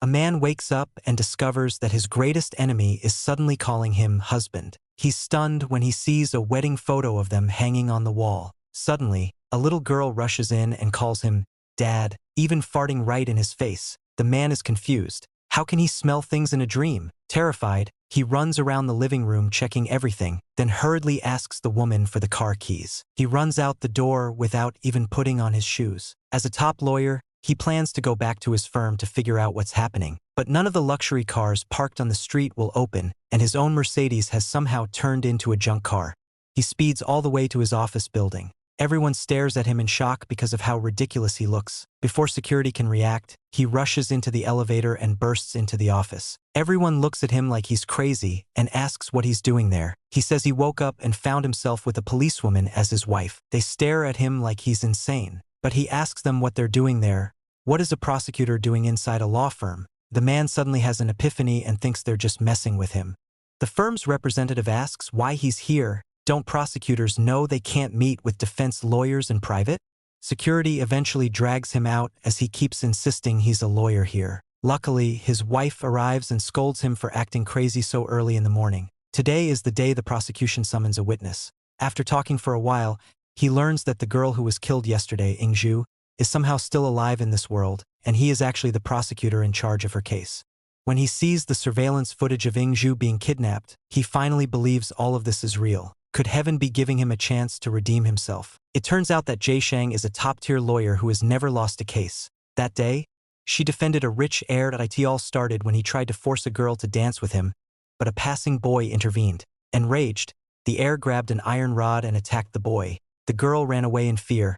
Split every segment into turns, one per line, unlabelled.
A man wakes up and discovers that his greatest enemy is suddenly calling him husband. He's stunned when he sees a wedding photo of them hanging on the wall. Suddenly, a little girl rushes in and calls him Dad, even farting right in his face. The man is confused. How can he smell things in a dream? Terrified, he runs around the living room checking everything, then hurriedly asks the woman for the car keys. He runs out the door without even putting on his shoes. As a top lawyer, he plans to go back to his firm to figure out what's happening. But none of the luxury cars parked on the street will open, and his own Mercedes has somehow turned into a junk car. He speeds all the way to his office building. Everyone stares at him in shock because of how ridiculous he looks. Before security can react, he rushes into the elevator and bursts into the office. Everyone looks at him like he's crazy and asks what he's doing there. He says he woke up and found himself with a policewoman as his wife. They stare at him like he's insane. But he asks them what they're doing there. What is a prosecutor doing inside a law firm? The man suddenly has an epiphany and thinks they're just messing with him. The firm's representative asks why he's here. Don't prosecutors know they can't meet with defense lawyers in private? Security eventually drags him out as he keeps insisting he's a lawyer here. Luckily, his wife arrives and scolds him for acting crazy so early in the morning. Today is the day the prosecution summons a witness. After talking for a while, he learns that the girl who was killed yesterday, Ingzhu, is somehow still alive in this world, and he is actually the prosecutor in charge of her case. When he sees the surveillance footage of Ingzhu being kidnapped, he finally believes all of this is real. Could heaven be giving him a chance to redeem himself? It turns out that Jay Shang is a top-tier lawyer who has never lost a case. That day, she defended a rich heir. It all started when he tried to force a girl to dance with him, but a passing boy intervened. Enraged, the heir grabbed an iron rod and attacked the boy. The girl ran away in fear,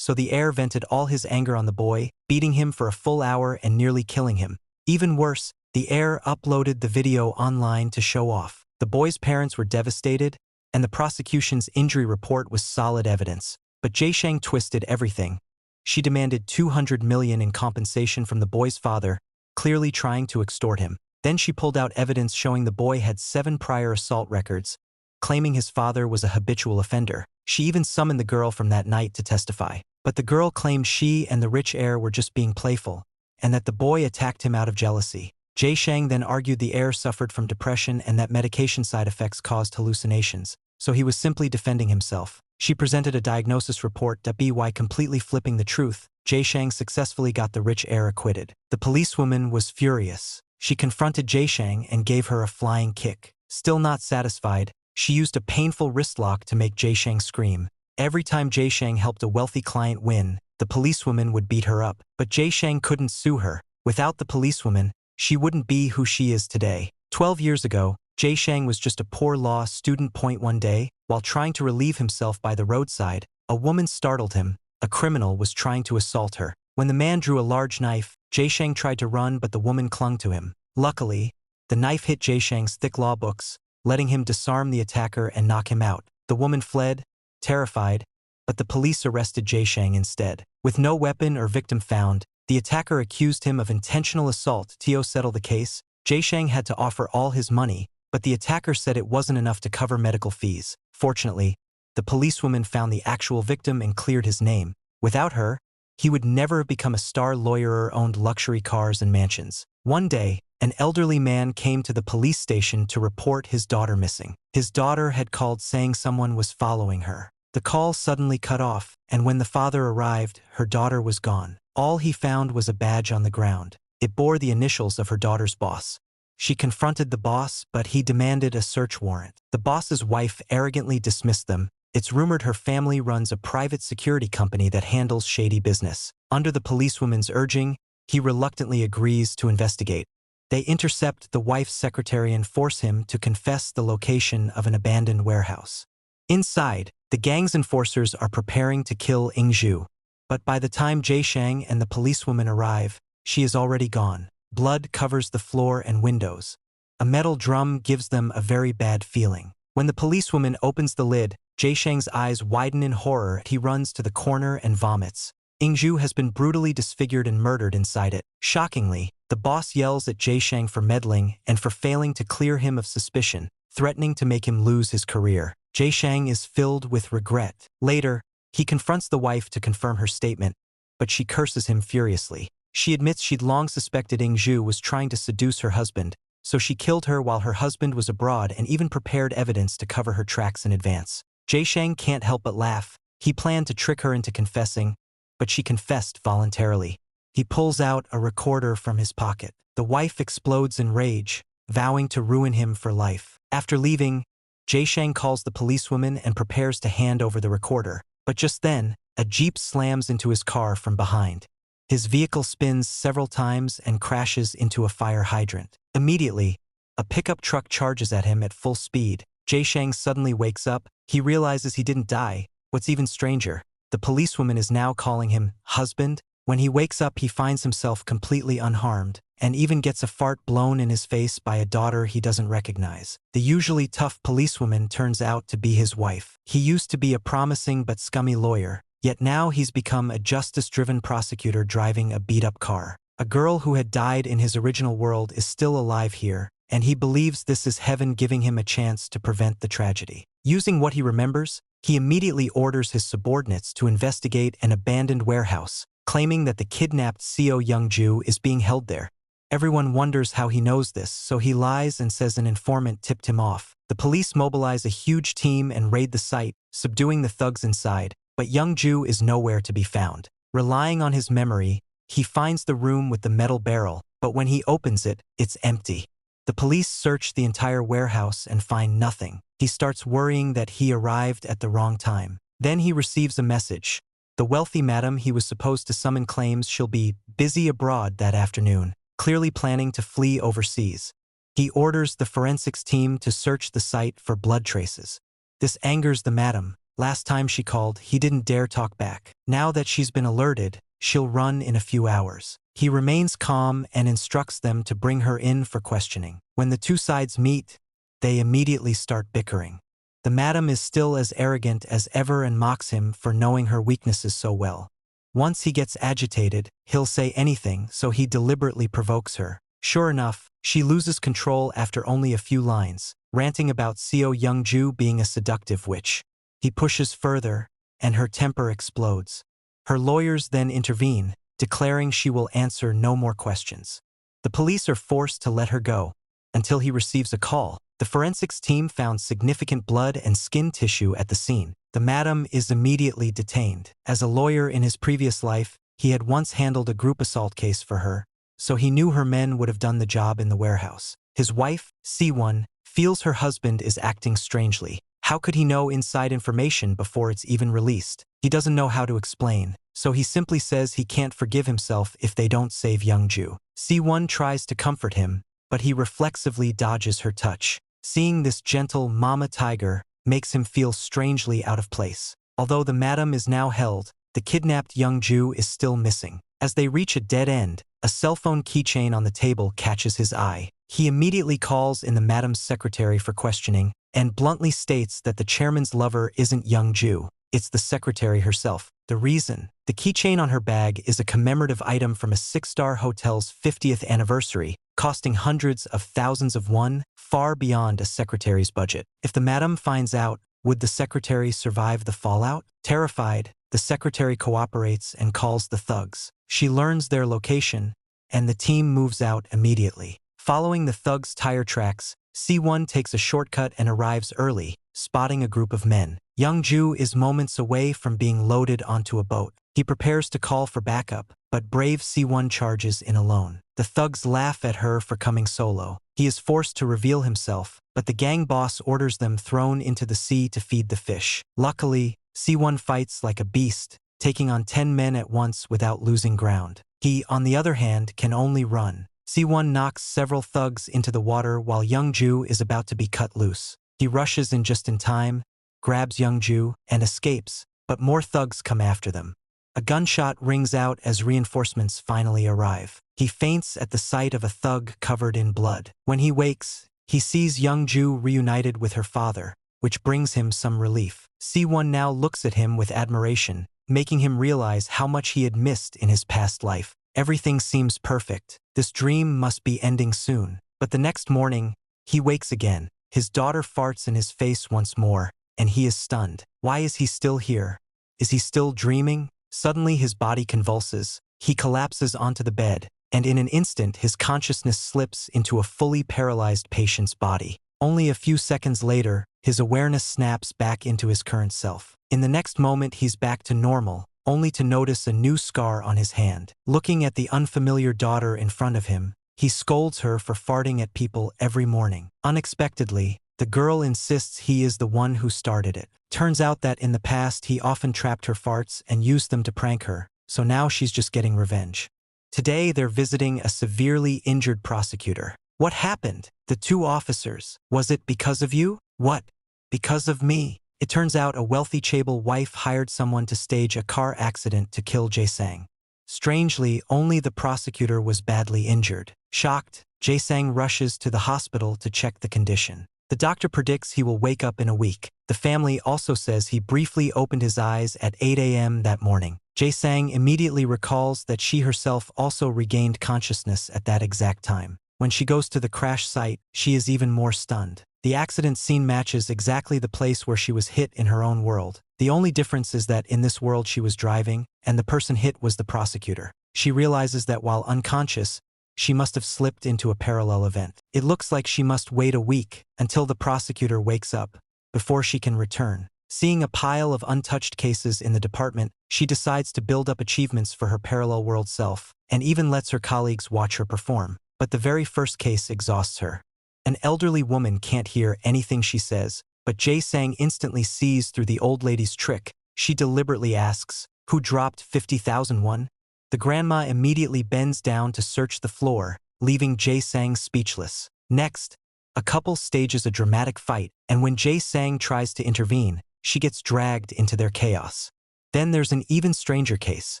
so the heir vented all his anger on the boy, beating him for a full hour and nearly killing him. Even worse, the heir uploaded the video online to show off. The boy's parents were devastated, and the prosecution's injury report was solid evidence. But Jay Shang twisted everything. She demanded $200 million in compensation from the boy's father, clearly trying to extort him. Then she pulled out evidence showing the boy had 7 prior assault records, claiming his father was a habitual offender. She even summoned the girl from that night to testify. But the girl claimed she and the rich heir were just being playful, and that the boy attacked him out of jealousy. Jay Shang then argued the heir suffered from depression and that medication side effects caused hallucinations, so he was simply defending himself. She presented a diagnosis report by completely flipping the truth. Jay Shang successfully got the rich heir acquitted. The policewoman was furious. She confronted Jay Shang and gave her a flying kick. Still not satisfied, she used a painful wrist lock to make Jay Shang scream. Every time Jay Shang helped a wealthy client win, the policewoman would beat her up. But Jay Shang couldn't sue her. Without the policewoman, she wouldn't be who she is today. 12 years ago, Jay Shang was just a poor law student. One day, while trying to relieve himself by the roadside, a woman startled him. A criminal was trying to assault her. When the man drew a large knife, Jay Shang tried to run, but the woman clung to him. Luckily, the knife hit Jay Shang's thick law books, letting him disarm the attacker and knock him out. The woman fled, terrified, but the police arrested Jay Shang instead. With no weapon or victim found, the attacker accused him of intentional assault. To settle the case, Jay Shang had to offer all his money, but the attacker said it wasn't enough to cover medical fees. Fortunately, the policewoman found the actual victim and cleared his name. Without her, he would never have become a star lawyer or owned luxury cars and mansions. One day, an elderly man came to the police station to report his daughter missing. His daughter had called saying someone was following her. The call suddenly cut off, and when the father arrived, her daughter was gone. All he found was a badge on the ground. It bore the initials of her daughter's boss. She confronted the boss, but he demanded a search warrant. The boss's wife arrogantly dismissed them. It's rumored her family runs a private security company that handles shady business. Under the policewoman's urging, he reluctantly agrees to investigate. They intercept the wife's secretary and force him to confess the location of an abandoned warehouse. Inside, the gang's enforcers are preparing to kill Ingzhu. But by the time Jay Shang and the policewoman arrive, she is already gone. Blood covers the floor and windows. A metal drum gives them a very bad feeling. When the policewoman opens the lid, Jay Shang's eyes widen in horror. He runs to the corner and vomits. Ingzhu has been brutally disfigured and murdered inside it. Shockingly, the boss yells at Jay Shang for meddling and for failing to clear him of suspicion, threatening to make him lose his career. Jay Shang is filled with regret. Later, he confronts the wife to confirm her statement, but she curses him furiously. She admits she'd long suspected Ingju was trying to seduce her husband, so she killed her while her husband was abroad and even prepared evidence to cover her tracks in advance. Jaeshang can't help but laugh. He planned to trick her into confessing, but she confessed voluntarily. He pulls out a recorder from his pocket. The wife explodes in rage, vowing to ruin him for life. After leaving, Jaeshang calls the policewoman and prepares to hand over the recorder. But just then, a jeep slams into his car from behind. His vehicle spins several times and crashes into a fire hydrant. Immediately, a pickup truck charges at him at full speed. Jaeshang suddenly wakes up. He realizes he didn't die. What's even stranger, the policewoman is now calling him husband. When he wakes up, he finds himself completely unharmed, and even gets a fart blown in his face by a daughter he doesn't recognize. The usually tough policewoman turns out to be his wife. He used to be a promising but scummy lawyer, yet now he's become a justice-driven prosecutor driving a beat-up car. A girl who had died in his original world is still alive here, and he believes this is heaven giving him a chance to prevent the tragedy. Using what he remembers, he immediately orders his subordinates to investigate an abandoned warehouse, claiming that the kidnapped Seo Youngju is being held there. Everyone wonders how he knows this, so he lies and says an informant tipped him off. The police mobilize a huge team and raid the site, subduing the thugs inside, but Youngju is nowhere to be found. Relying on his memory, he finds the room with the metal barrel, but when he opens it, it's empty. The police search the entire warehouse and find nothing. He starts worrying that he arrived at the wrong time. Then he receives a message. The wealthy madam he was supposed to summon claims she'll be busy abroad that afternoon, clearly planning to flee overseas. He orders the forensics team to search the site for blood traces. This angers the madam. Last time she called, he didn't dare talk back. Now that she's been alerted, she'll run in a few hours. He remains calm and instructs them to bring her in for questioning. When the two sides meet, they immediately start bickering. The madam is still as arrogant as ever and mocks him for knowing her weaknesses so well. Once he gets agitated, he'll say anything, so he deliberately provokes her. Sure enough, she loses control after only a few lines, ranting about Seo Youngju being a seductive witch. He pushes further, and her temper explodes. Her lawyers then intervene, declaring she will answer no more questions. The police are forced to let her go, until he receives a call. The forensics team found significant blood and skin tissue at the scene. The madam is immediately detained. As a lawyer in his previous life, he had once handled a group assault case for her, so he knew her men would have done the job in the warehouse. His wife, Siwon, feels her husband is acting strangely. How could he know inside information before it's even released? He doesn't know how to explain, so he simply says he can't forgive himself if they don't save Youngju. Siwon tries to comfort him, but he reflexively dodges her touch. Seeing this gentle mama tiger makes him feel strangely out of place. Although the madam is now held, the kidnapped Youngju is still missing. As they reach a dead end, a cell phone keychain on the table catches his eye. He immediately calls in the madam's secretary for questioning and bluntly states that the chairman's lover isn't Youngju, it's the secretary herself. The reason? The keychain on her bag is a commemorative item from a 6-star hotel's 50th anniversary, costing hundreds of thousands of won, far beyond a secretary's budget. If the madam finds out, would the secretary survive the fallout? Terrified, the secretary cooperates and calls the thugs. She learns their location, and the team moves out immediately. Following the thugs' tire tracks, Siwon takes a shortcut and arrives early, spotting a group of men. Youngju is moments away from being loaded onto a boat. He prepares to call for backup, but brave Siwon charges in alone. The thugs laugh at her for coming solo. He is forced to reveal himself, but the gang boss orders them thrown into the sea to feed the fish. Luckily, Siwon fights like a beast, taking on 10 men at once without losing ground. He, on the other hand, can only run. Siwon knocks several thugs into the water while Youngju is about to be cut loose. He rushes in just in time, grabs Youngju, and escapes, but more thugs come after them. A gunshot rings out as reinforcements finally arrive. He faints at the sight of a thug covered in blood. When he wakes, he sees Youngju reunited with her father, which brings him some relief. Siwon now looks at him with admiration, making him realize how much he had missed in his past life. Everything seems perfect. This dream must be ending soon. But the next morning, he wakes again. His daughter farts in his face once more, and he is stunned. Why is he still here? Is he still dreaming? Suddenly his body convulses, he collapses onto the bed, and in an instant his consciousness slips into a fully paralyzed patient's body. Only a few seconds later, his awareness snaps back into his current self. In the next moment, he's back to normal, only to notice a new scar on his hand. Looking at the unfamiliar daughter in front of him, he scolds her for farting at people every morning. Unexpectedly, the girl insists he is the one who started it. Turns out that in the past he often trapped her farts and used them to prank her, so now she's just getting revenge. Today they're visiting a severely injured prosecutor. What happened? The two officers. Was it because of you? What? Because of me? It turns out a wealthy Chable wife hired someone to stage a car accident to kill Jae-sang. Strangely, only the prosecutor was badly injured. Shocked, Jae-sang rushes to the hospital to check the condition. The doctor predicts he will wake up in a week. The family also says he briefly opened his eyes at 8 a.m. that morning. Jae-sang immediately recalls that she herself also regained consciousness at that exact time. When she goes to the crash site, she is even more stunned. The accident scene matches exactly the place where she was hit in her own world. The only difference is that in this world she was driving, and the person hit was the prosecutor. She realizes that while unconscious, she must have slipped into a parallel event. It looks like she must wait a week until the prosecutor wakes up before she can return. Seeing a pile of untouched cases in the department, she decides to build up achievements for her parallel world self, and even lets her colleagues watch her perform. But the very first case exhausts her. An elderly woman can't hear anything she says, but Jae-sang instantly sees through the old lady's trick. She deliberately asks, "Who dropped 50,000 won?" The grandma immediately bends down to search the floor, leaving Jae-sang speechless. Next, a couple stages a dramatic fight, and when Jae-sang tries to intervene, she gets dragged into their chaos. Then there's an even stranger case.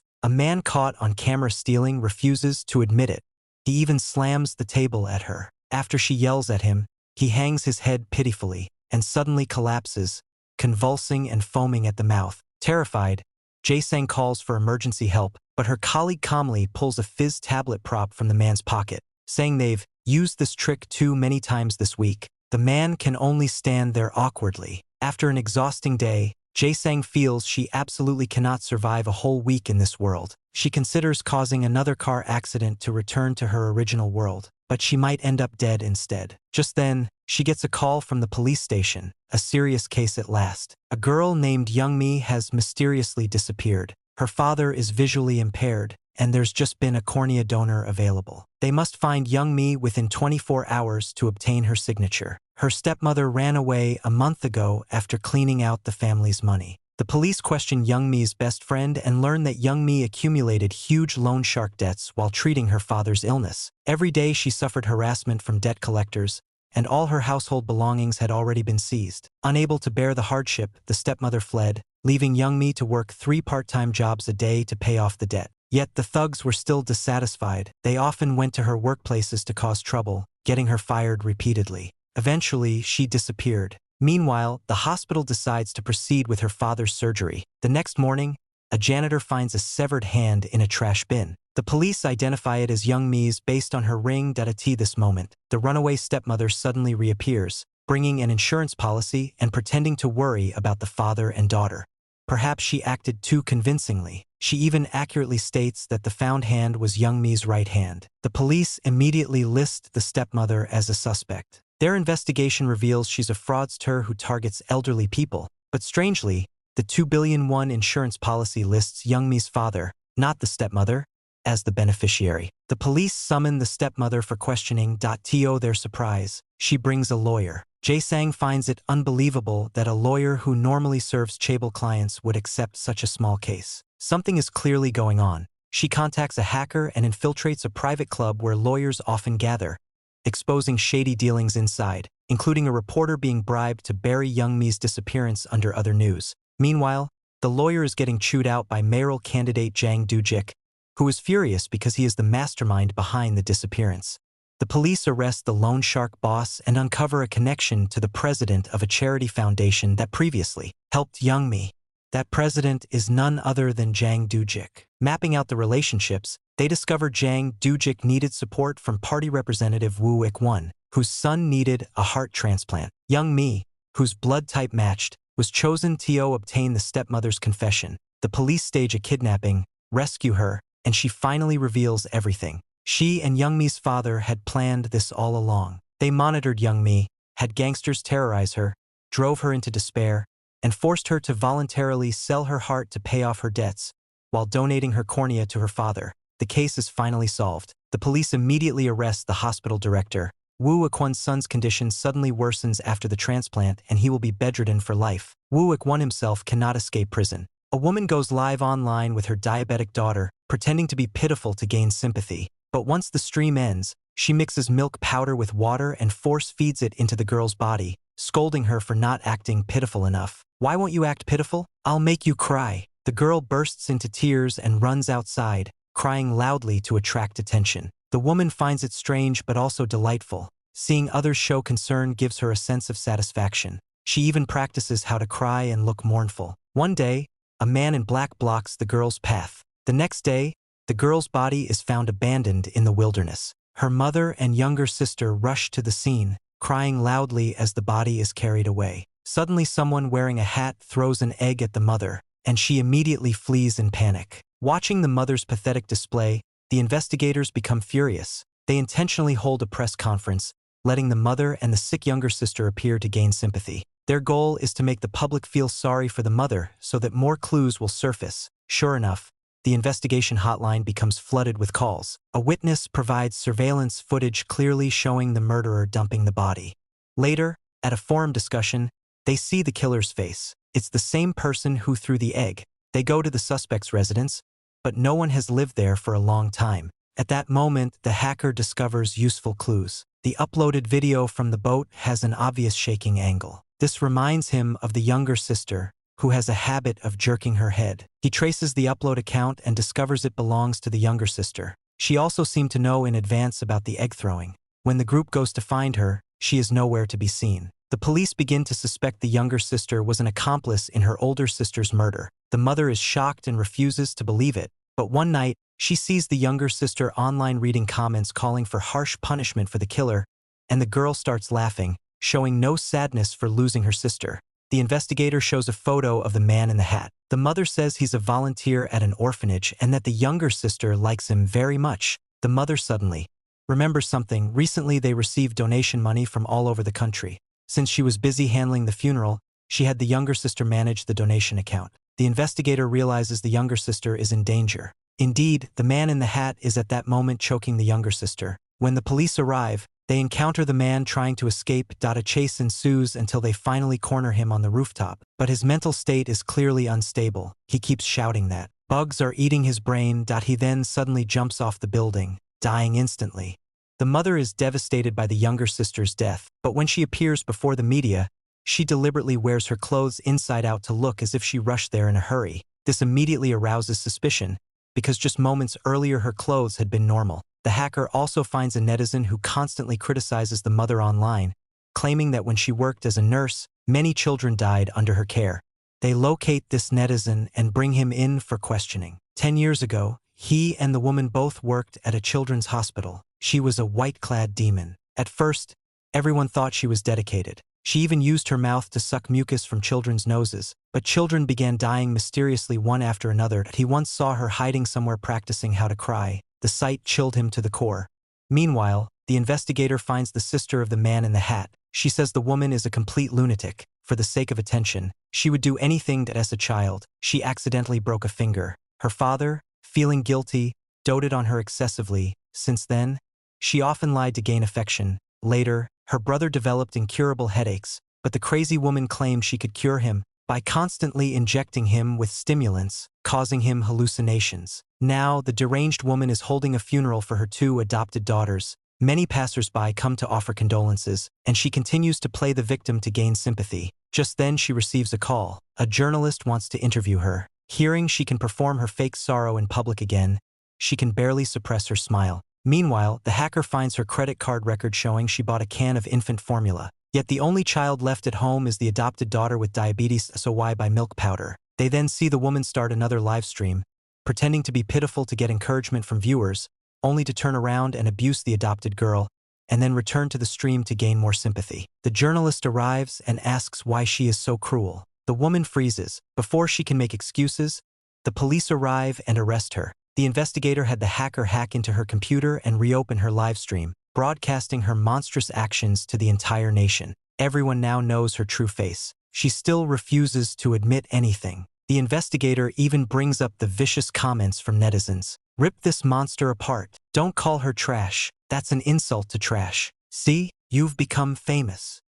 A man caught on camera stealing refuses to admit it. He even slams the table at her. After she yells at him, he hangs his head pitifully and suddenly collapses, convulsing and foaming at the mouth. Terrified, Jae-sang calls for emergency help, but her colleague calmly pulls a fizz tablet prop from the man's pocket, saying they've used this trick too many times this week. The man can only stand there awkwardly. After an exhausting day, Jae-sang feels she absolutely cannot survive a whole week in this world. She considers causing another car accident to return to her original world, but she might end up dead instead. Just then, she gets a call from the police station, a serious case at last. A girl named Young-mi has mysteriously disappeared. Her father is visually impaired, and there's just been a cornea donor available. They must find Young-mi within 24 hours to obtain her signature. Her stepmother ran away a month ago after cleaning out the family's money. The police question Young-mi's best friend and learn that Young-mi accumulated huge loan shark debts while treating her father's illness. Every day she suffered harassment from debt collectors, and all her household belongings had already been seized. Unable to bear the hardship, the stepmother fled, leaving Young-mi to work 3 part-time jobs a day to pay off the debt. Yet the thugs were still dissatisfied. They often went to her workplaces to cause trouble, getting her fired repeatedly. Eventually, she disappeared. Meanwhile, the hospital decides to proceed with her father's surgery. The next morning, a janitor finds a severed hand in a trash bin. The police identify it as Young-mi's based on her ring. At this moment, the runaway stepmother suddenly reappears, bringing an insurance policy and pretending to worry about the father and daughter. Perhaps she acted too convincingly. She even accurately states that the found hand was Young-mi's right hand. The police immediately list the stepmother as a suspect. Their investigation reveals she's a fraudster who targets elderly people. But strangely, the 2 billion won insurance policy lists Young-mi's father, not the stepmother, as the beneficiary. The police summon the stepmother for questioning. To their surprise, she brings a lawyer. Jae-sang finds it unbelievable that a lawyer who normally serves Chable clients would accept such a small case. Something is clearly going on. She contacts a hacker and infiltrates a private club where lawyers often gather, exposing shady dealings inside, including a reporter being bribed to bury Young-mi's disappearance under other news. Meanwhile, the lawyer is getting chewed out by mayoral candidate Jang Do-jik, who is furious because he is the mastermind behind the disappearance. The police arrest the loan shark boss and uncover a connection to the president of a charity foundation that previously helped Young-mi. That president is none other than Jang Do-jik. Mapping out the relationships, they discover Jang Do-jik needed support from party representative Woo Ik-won, whose son needed a heart transplant. Young-mi, whose blood type matched, was chosen to obtain the stepmother's confession. The police stage a kidnapping, rescue her, and she finally reveals everything. She and Youngmi's father had planned this all along. They monitored Youngmi, had gangsters terrorize her, drove her into despair, and forced her to voluntarily sell her heart to pay off her debts, while donating her cornea to her father. The case is finally solved. The police immediately arrest the hospital director. Woo Ik-won's son's condition suddenly worsens after the transplant and he will be bedridden for life. Woo Ik-won himself cannot escape prison. A woman goes live online with her diabetic daughter, pretending to be pitiful to gain sympathy. But once the stream ends, she mixes milk powder with water and force feeds it into the girl's body, scolding her for not acting pitiful enough. "Why won't you act pitiful? I'll make you cry." The girl bursts into tears and runs outside, crying loudly to attract attention. The woman finds it strange but also delightful. Seeing others show concern gives her a sense of satisfaction. She even practices how to cry and look mournful. One day, a man in black blocks the girl's path. The next day, the girl's body is found abandoned in the wilderness. Her mother and younger sister rush to the scene, crying loudly as the body is carried away. Suddenly someone wearing a hat throws an egg at the mother, and she immediately flees in panic. Watching the mother's pathetic display, the investigators become furious. They intentionally hold a press conference, letting the mother and the sick younger sister appear to gain sympathy. Their goal is to make the public feel sorry for the mother so that more clues will surface. Sure enough, the investigation hotline becomes flooded with calls. A witness provides surveillance footage clearly showing the murderer dumping the body. Later, at a forum discussion, they see the killer's face. It's the same person who threw the egg. They go to the suspect's residence, but no one has lived there for a long time. At that moment, the hacker discovers useful clues. The uploaded video from the boat has an obvious shaking angle. This reminds him of the younger sister, who has a habit of jerking her head. He traces the upload account and discovers it belongs to the younger sister. She also seemed to know in advance about the egg throwing. When the group goes to find her, she is nowhere to be seen. The police begin to suspect the younger sister was an accomplice in her older sister's murder. The mother is shocked and refuses to believe it, but one night, she sees the younger sister online reading comments calling for harsh punishment for the killer, and the girl starts laughing, showing no sadness for losing her sister. The investigator shows a photo of the man in the hat. The mother says he's a volunteer at an orphanage and that the younger sister likes him very much. The mother suddenly remembers something. Recently they received donation money from all over the country. Since she was busy handling the funeral, she had the younger sister manage the donation account. The investigator realizes the younger sister is in danger. Indeed, the man in the hat is at that moment choking the younger sister. When the police arrive, they encounter the man trying to escape. A chase ensues until they finally corner him on the rooftop. But his mental state is clearly unstable. He keeps shouting that bugs are eating his brain. He then suddenly jumps off the building, dying instantly. The mother is devastated by the younger sister's death, but when she appears before the media, she deliberately wears her clothes inside out to look as if she rushed there in a hurry. This immediately arouses suspicion, because just moments earlier her clothes had been normal. The hacker also finds a netizen who constantly criticizes the mother online, claiming that when she worked as a nurse, many children died under her care. They locate this netizen and bring him in for questioning. 10 years ago, he and the woman both worked at a children's hospital. She was a white-clad demon. At first, everyone thought she was dedicated. She even used her mouth to suck mucus from children's noses, but children began dying mysteriously one after another. He once saw her hiding somewhere practicing how to cry. The sight chilled him to the core. Meanwhile, the investigator finds the sister of the man in the hat. She says the woman is a complete lunatic. For the sake of attention, she would do anything that as a child, she accidentally broke a finger. Her father, feeling guilty, doted on her excessively. Since then, she often lied to gain affection. Later, her brother developed incurable headaches, but the crazy woman claimed she could cure him by constantly injecting him with stimulants, causing him hallucinations. Now, the deranged woman is holding a funeral for her 2 adopted daughters. Many passers-by come to offer condolences, and she continues to play the victim to gain sympathy. Just then she receives a call. A journalist wants to interview her. Hearing she can perform her fake sorrow in public again, she can barely suppress her smile. Meanwhile, the hacker finds her credit card record showing she bought a can of infant formula. Yet the only child left at home is the adopted daughter with diabetes, so why buy milk powder? They then see the woman start another live stream, pretending to be pitiful to get encouragement from viewers, only to turn around and abuse the adopted girl, and then return to the stream to gain more sympathy. The journalist arrives and asks why she is so cruel. The woman freezes. Before she can make excuses, the police arrive and arrest her. The investigator had the hacker hack into her computer and reopen her live stream, broadcasting her monstrous actions to the entire nation. Everyone now knows her true face. She still refuses to admit anything. The investigator even brings up the vicious comments from netizens. Rip this monster apart. Don't call her trash. That's an insult to trash. See, you've become famous.